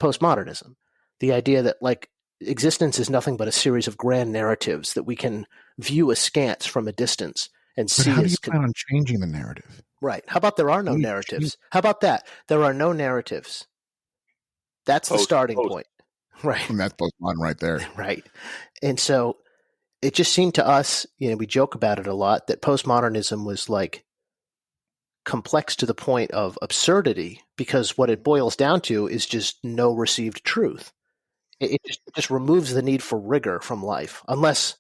postmodernism. The idea that like existence is nothing but a series of grand narratives that we can view askance from a distance and But see how do as you plan on changing the narrative? right. How about there are no narratives? How about that? There are no narratives. That's the starting point. Right. And that's postmodern right there. Right. And so it just seemed to us, we joke about it a lot, that postmodernism was like complex to the point of absurdity, because what it boils down to is just no received truth. It just removes the need for rigor from life, unless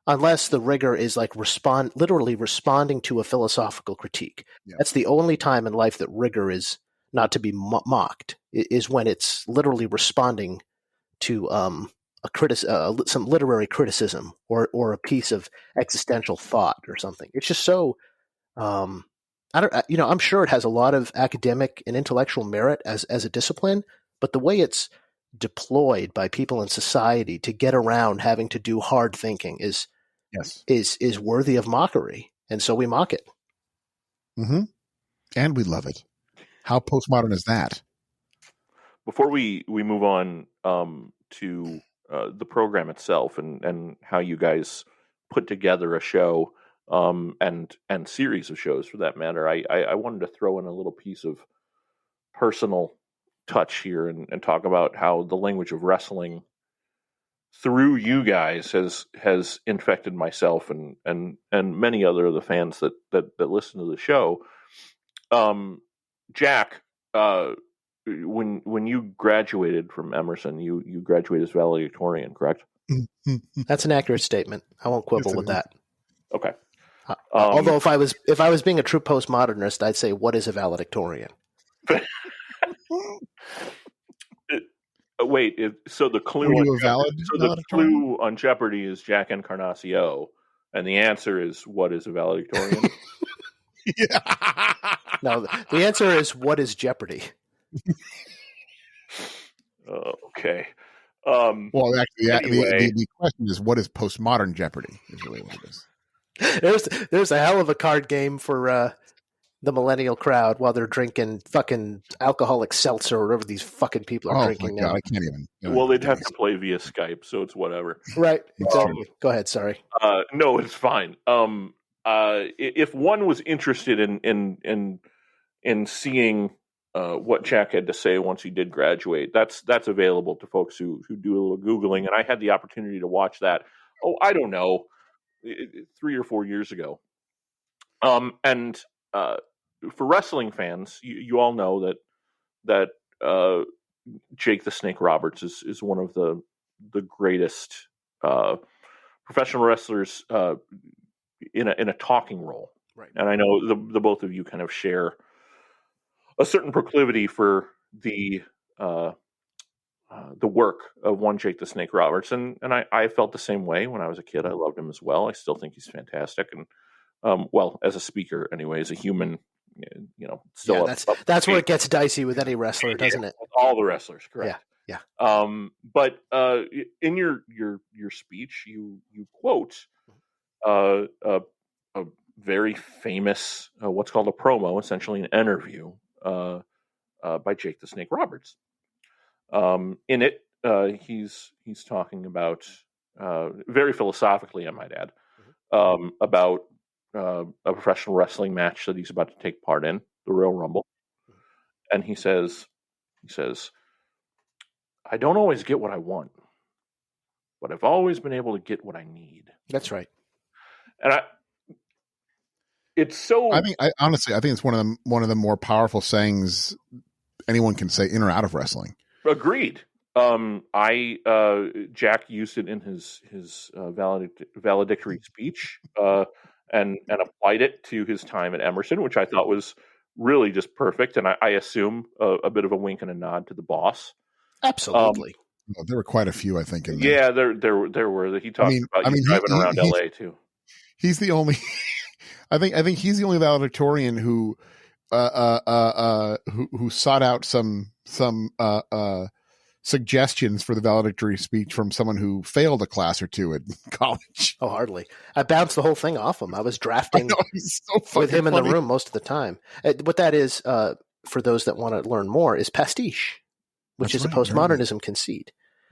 the rigor is like literally responding to a philosophical critique. Yeah. That's the only time in life that rigor is not to be mocked, is when it's literally responding to some literary criticism or a piece of existential thought or something. It's just so I'm sure it has a lot of academic and intellectual merit as a discipline, but the way it's deployed by people in society to get around having to do hard thinking is worthy of mockery, and so we mock it. Mm-hmm. And we love it. How postmodern is that? Before we move on to the program itself and how you guys put together a show and series of shows for that matter, I wanted to throw in a little piece of personal touch here and talk about how the language of wrestling through you guys has infected myself and many other of the fans that listen to the show. Jack, when you graduated from Emerson, you graduated as valedictorian, correct? That's an accurate statement. I won't quibble with that. Okay. Although if I was being a true postmodernist, I'd say, what is a valedictorian? Wait, so the clue the clue on Jeopardy is Jack Encarnacao, and the answer is, what is a valedictorian? Yeah. No, the answer is, what is Jeopardy? Okay. Well, actually, anyway. the question is, what is postmodern Jeopardy? Is really what it is. There's a hell of a card game for the millennial crowd while they're drinking fucking alcoholic seltzer or whatever these fucking people are drinking now. I can't even. Well, they'd have to play via Skype, so it's whatever. Right. Exactly. Go ahead. Sorry. No, it's fine. If one was interested in seeing what Jack had to say once he did graduate, that's available to folks who do a little Googling. And I had the opportunity to watch that. I don't know, 3 or 4 years ago. And for wrestling fans, you all know that Jake the Snake Roberts is one of the greatest professional wrestlers in a talking role. Right. And I know the both of you kind of share a certain proclivity for the work of one Jake the Snake Roberts, and I felt the same way when I was a kid. I loved him as well. I still think he's fantastic, and well, as a speaker, anyway, as a human, still. Yeah, that's where it gets dicey with any wrestler, doesn't it? All the wrestlers, correct? Yeah. But in your speech, you quote a very famous what's called a promo, essentially an interview by Jake the Snake Roberts. In it, he's talking about very philosophically, I might add, about a professional wrestling match that he's about to take part in, the Royal Rumble, and he says, "I don't always get what I want, but I've always been able to get what I need." That's right. And it's so. I think it's one of the more powerful sayings anyone can say in or out of wrestling. Agreed. Jack used it in his valedictory speech, and applied it to his time at Emerson, which I thought was really just perfect. And I assume a bit of a wink and a nod to the boss. Absolutely. There were quite a few, I think. In there. Yeah, there were. He talked about driving around LA too. He's the only. I think he's the only valedictorian who sought out some suggestions for the valedictory speech from someone who failed a class or two at college. Oh, hardly. I bounced the whole thing off him. I was drafting with him in the room most of the time. What that is, for those that want to learn more, is Pastiche. which That's is a right, very good. postmodernism conceit.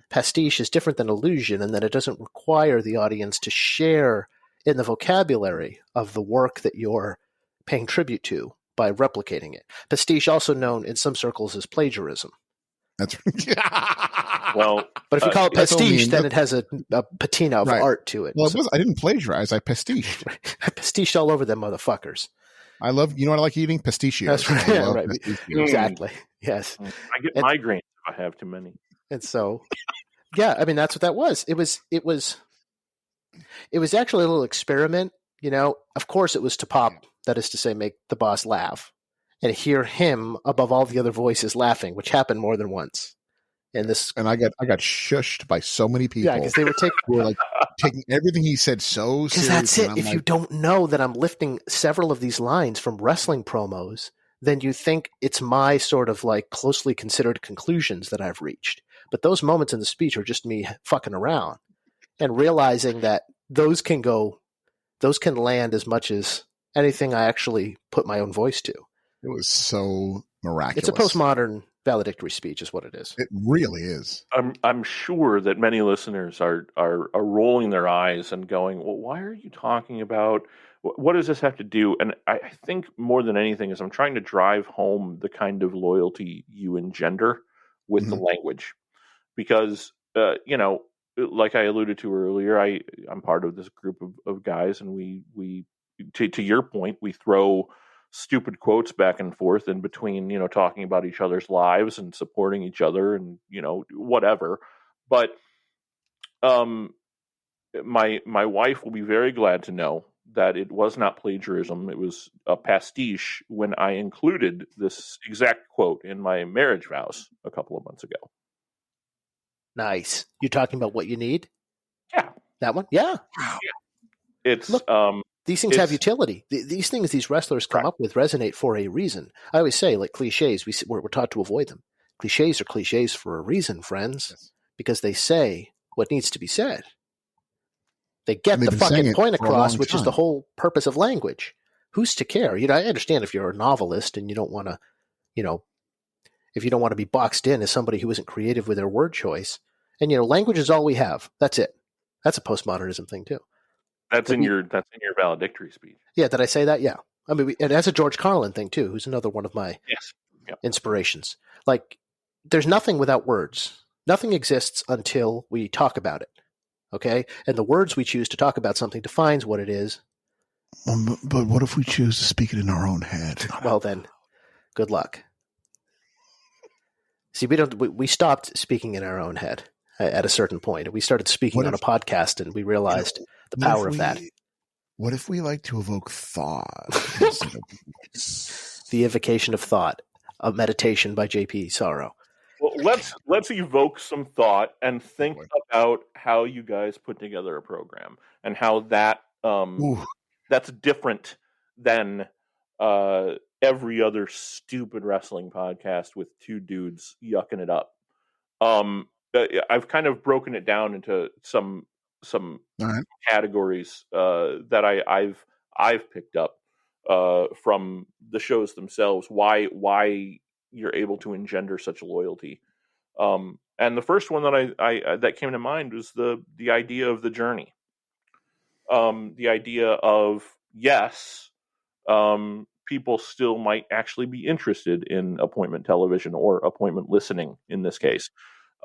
Pastiche is different than illusion in that it doesn't require the audience to share in the vocabulary of the work that you're paying tribute to by replicating it. Pastiche, also known in some circles as plagiarism. That's Well, But if you call it that's what I pastiche, mean. then it has a patina of Right. art to it. Well, So- I didn't plagiarize. I pastiched. I pastiched all over them motherfuckers. I love. You know what I like eating? Pastichios. That's right. I Yeah, love right. pastichios. Exactly. Yes. I get And- migraines if I have too many. And so, yeah, I mean, that's what that was. It was actually a little experiment. You know, of course, it was to pop. That is to say, make the boss laugh and hear him above all the other voices laughing, which happened more than once. And this, And I got shushed by so many people. yeah, because they were who were like taking everything he said so because seriously. that's it. and I'm If you like, don't know that I'm lifting several of these lines from wrestling promos, then you think it's my sort of like closely considered conclusions that I've reached. But those moments in the speech are just me fucking around and realizing that those can land as much as anything I actually put my own voice to. it was so miraculous. It's a postmodern valedictory speech is what it is. It really is. I'm sure that many listeners are rolling their eyes and going, well, why are you talking about, what does this have to do? And I think more than anything is I'm trying to drive home the kind of loyalty you engender with the language. Because, you know, like I alluded to earlier, I'm part of this group of guys, and we to your point, we throw stupid quotes back and forth in between, you know, talking about each other's lives and supporting each other and, you know, whatever. But my wife will be very glad to know that it was not plagiarism. It was a pastiche when I included this exact quote in my marriage vows a couple of months ago. Nice. You're talking about what you need? Yeah. That one? Yeah. It's Look, these things have utility. These things these wrestlers come up with resonate for a reason. I always say, like cliches, we're taught to avoid them. Cliches are cliches for a reason, friends, because they say what needs to be said. They get the fucking point across, which is the whole purpose of language. Who's to care? You know, I understand if you're a novelist and you don't want to, you know, if you don't want to be boxed in as somebody who isn't creative with their word choice. And, you know, language is all we have. That's it. That's a postmodernism thing too. That's in your valedictory speech. Yeah, did I say that? Yeah. I mean, and that's a George Carlin thing too, who's another one of my inspirations. Like, there's nothing without words. Nothing exists until we talk about it. Okay? And the words we choose to talk about something defines what it is. But what if we choose to speak it in our own head? Well, then, good luck. See, we stopped speaking in our own head at a certain point. We started speaking on a podcast, and we realized the power of that. What if we like to evoke thought? The evocation of thought, a meditation by JP Sarro. Well, let's evoke some thought and think about how you guys put together a program and how that that's different than every other stupid wrestling podcast with two dudes yucking it up. I've kind of broken it down into some categories that I've picked up from the shows themselves. Why you're able to engender such loyalty. And the first one that I that came to mind was the idea of the journey. The idea of, yes, people still might actually be interested in appointment television or appointment listening in this case.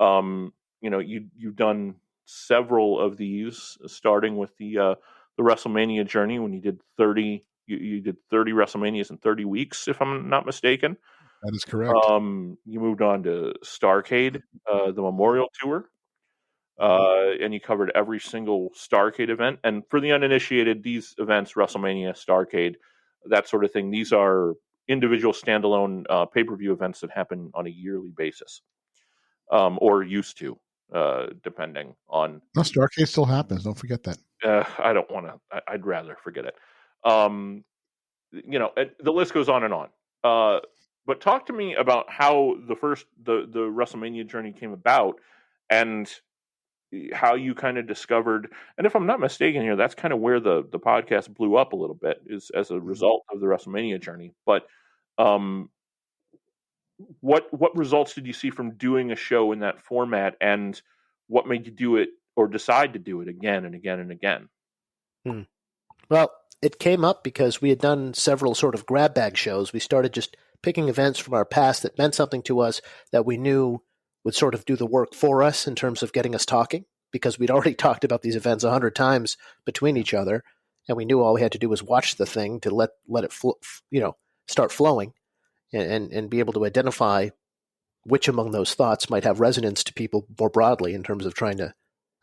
You know, you've done several of these, starting with the WrestleMania journey when you did 30. You did 30 WrestleManias in 30 weeks, if I'm not mistaken. That is correct. You moved on to Starrcade, the Memorial Tour, and you covered every single Starrcade event. And for the uninitiated, these events, WrestleMania, Starrcade, that sort of thing, these are individual standalone pay-per-view events that happen on a yearly basis, or used to, depending on. No, Starrcade still happens. Don't forget that. I don't want to. I'd rather forget it. You know, the list goes on and on. But talk to me about how the WrestleMania journey came about, and how you kind of discovered. And if I'm not mistaken here, that's kind of where the podcast blew up a little bit, is as a result of the WrestleMania journey. But what results did you see from doing a show in that format, and what made you do it or decide to do it again and again and again? Well, it came up because we had done several sort of grab bag shows. We started just picking events from our past that meant something to us, that we knew would sort of do the work for us in terms of getting us talking, because we'd already talked about these events 100 times between each other, and we knew all we had to do was watch the thing to let it start flowing, and be able to identify which among those thoughts might have resonance to people more broadly in terms of trying to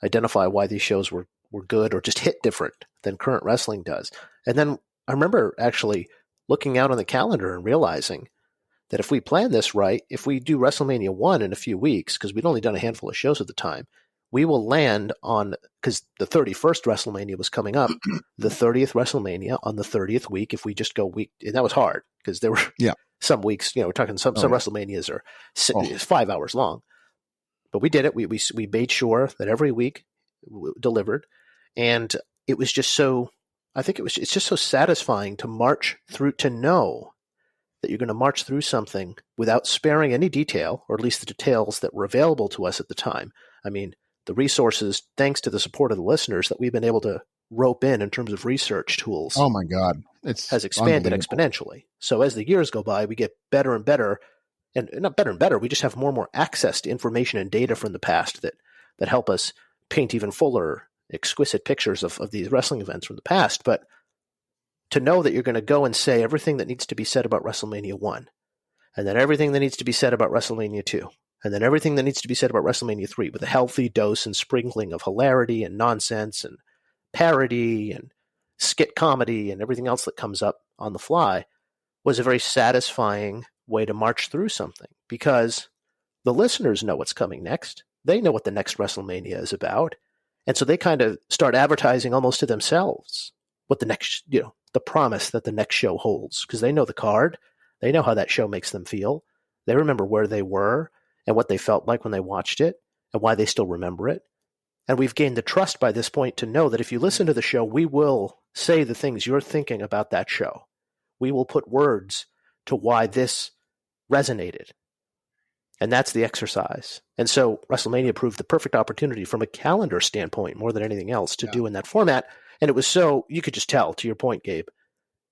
identify why these shows were good or just hit different than current wrestling does. And then I remember actually looking out on the calendar and realizing that if we plan this right, if we do WrestleMania 1 in a few weeks, because we'd only done a handful of shows at the time, we will land on, because the 31st WrestleMania was coming up, the 30th WrestleMania on the 30th week. If we just go week, and that was hard because there were some weeks, we're talking some WrestleManias are 5 hours long, but we did it. We made sure that every week delivered, and it was just so, I think it's just so satisfying to march through, to know that you're going to march through something without sparing any detail, or at least the details that were available to us at the time. I mean, the resources, thanks to the support of the listeners that we've been able to rope in terms of research tools. Oh my God. Has expanded exponentially. So as the years go by, we get better and better, and not better and better, we just have more and more access to information and data from the past that help us paint even fuller, exquisite pictures of these wrestling events from the past. But to know that you're going to go and say everything that needs to be said about WrestleMania 1, and then everything that needs to be said about WrestleMania 2, and then everything that needs to be said about WrestleMania 3, with a healthy dose and sprinkling of hilarity and nonsense and parody and skit comedy and everything else that comes up on the fly, was a very satisfying way to march through something, because the listeners know what's coming next. They know what the next WrestleMania is about. And so they kind of start advertising almost to themselves what the next, the promise that the next show holds, because they know the card. They know how that show makes them feel. They remember where they were and what they felt like when they watched it and why they still remember it. And we've gained the trust by this point to know that if you listen to the show, we will say the things you're thinking about that show. We will put words to why this resonated. And that's the exercise. And so WrestleMania proved the perfect opportunity from a calendar standpoint, more than anything else, to do in that format. And it was so, you could just tell, to your point, Gabe,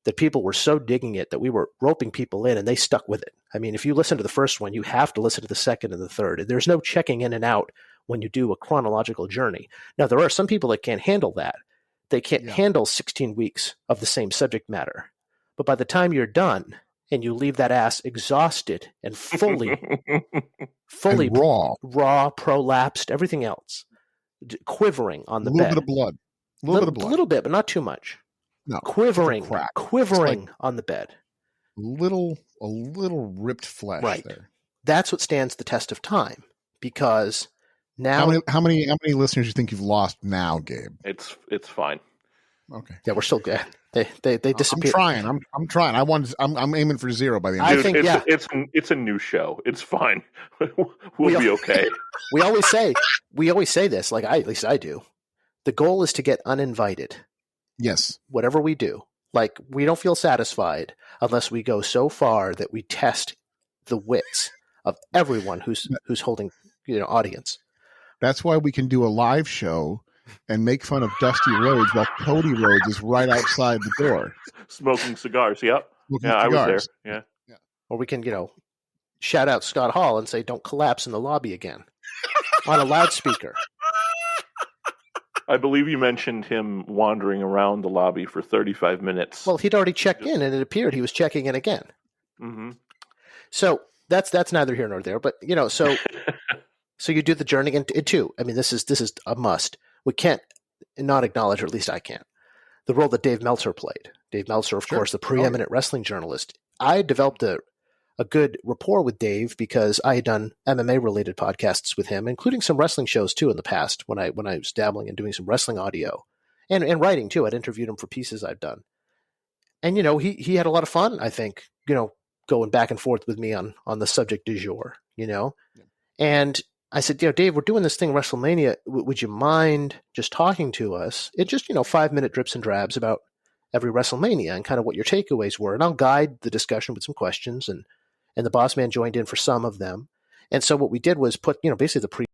that people were so digging it that we were roping people in and they stuck with it. I mean, if you listen to the first one, you have to listen to the second and the third. There's no checking in and out when you do a chronological journey. Now, there are some people that can't handle that. They can't handle 16 weeks of the same subject matter. But by the time you're done and you leave that ass exhausted and fully and raw, prolapsed, everything else, quivering on the bed. A little bit of blood. A little bit, but not too much. No, quivering like on the bed. A little ripped flesh there. That's what stands the test of time, because now how many listeners do you think you've lost now, Gabe? It's fine. Okay. Yeah, we're still good. They disappear. I'm trying. I'm aiming for 0 by the end. I think it's a new show. It's fine. we'll be okay. We always say this, like at least I do. The goal is to get uninvited. Yes. Whatever we do. Like, we don't feel satisfied unless we go so far that we test the wits of everyone who's holding, audience. That's why we can do a live show and make fun of Dusty Rhodes while Cody Rhodes is right outside the door. Smoking cigars, yep. I was there. Yeah. Or we can, shout out Scott Hall and say, "Don't collapse in the lobby again," on a loudspeaker. I believe you mentioned him wandering around the lobby for 35 minutes. Well, he'd already checked in, and it appeared he was checking in again. Mm-hmm. So that's neither here nor there. But so you do the journey into it too. I mean, this is a must. We can't not acknowledge, or at least I can't, the role that Dave Meltzer played. Dave Meltzer, of course, the preeminent wrestling journalist. I developed a good rapport with Dave because I had done MMA-related podcasts with him, including some wrestling shows, too, in the past when I was dabbling and doing some wrestling audio and writing, too. I'd interviewed him for pieces I've done. And, he had a lot of fun, I think, going back and forth with me on the subject du jour, Yeah. And I said, Dave, we're doing this thing, WrestleMania. Would you mind just talking to us? It just, 5-minute drips and drabs about every WrestleMania and kind of what your takeaways were. And I'll guide the discussion with some questions and and the boss man joined in for some of them. And so what we did was put, basically the